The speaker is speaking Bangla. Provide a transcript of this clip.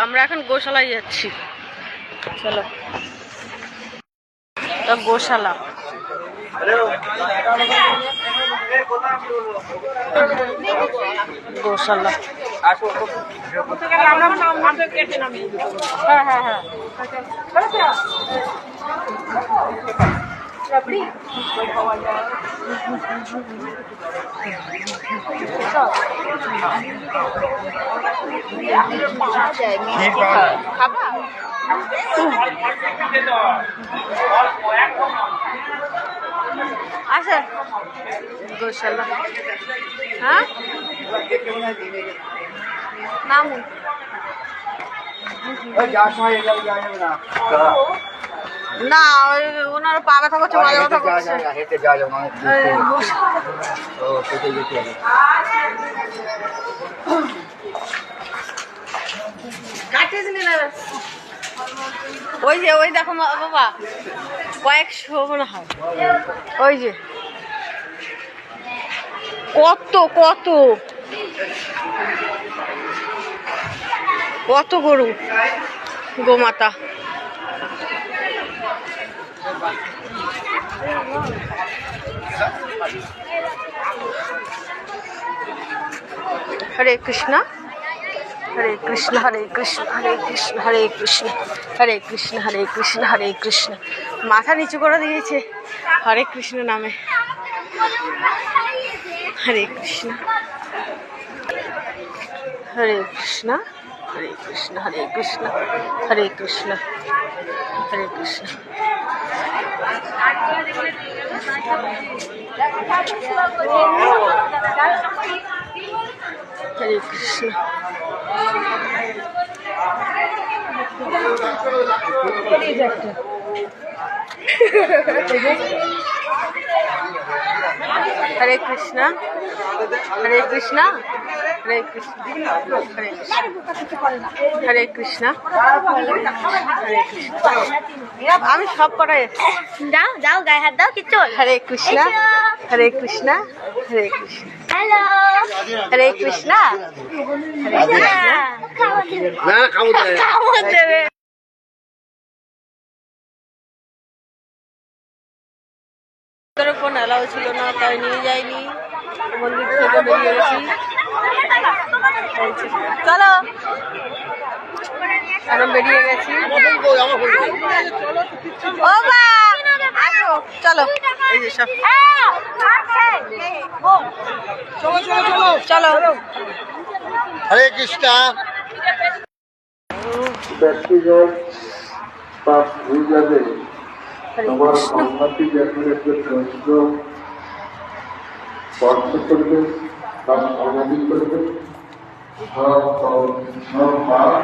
আমরা এখন গোশালায় যাচ্ছি, চলো। গোশালা গোশালা হ্যাঁ হ্যাঁ হ্যাঁ আচ্ছা গোশালা হ্যাঁ নাম না ওই ওনার পা ব্যথা করছে, মাঝে ব্যথা করছে। ওই যে ওই দেখো বাবা কয়েকশো মনে হয়, ওই যে কত কত কত গরু গোমাতা। হরে কৃষ্ণ হরে কৃষ্ণ হরে কৃষ্ণ হরে কৃষ্ণ হরে কৃষ্ণ হরে কৃষ্ণ হরে কৃষ্ণ হরে কৃষ্ণ। মাথা নিচু করে দিয়েছে হরে কৃষ্ণ নামে। হরে কৃষ্ণ হরে কৃষ্ণ হরে কৃষ্ণ হরে কৃষ্ণ হরে কৃষ্ণ হরে কৃষ্ণ। হরে কৃষ্ণ হরে কৃষ্ণ হরে কৃষ্ণ হরে কৃষ্ণ হরে হরে কৃষ্ণ হরে কৃষ্ণ। আমি সব করাই দাও দাও গায়ে হাত দাও কিচ্ছু। হরে কৃষ্ণ হরে কৃষ্ণ হরে কৃষ্ণ হ্যালো হরে কৃষ্ণ হরে কৃষ্ণ দেবে। ফোন এলাও ছিল না, তাই নিয়ে যাইনি। মন্দির থেকে বেরিয়ে গেছি, চলো এখন বেরিয়ে গেছি। ও মা আসো চলো, এই যে সব চলো। হরে কৃষ্ণ। ব্যক্তিগত পাপ হয়ে যাবে, তোমার সংহতি যখন একটা প্রশ্ন স্পর্শ করবে বা সমাধি করবে, সব পাপ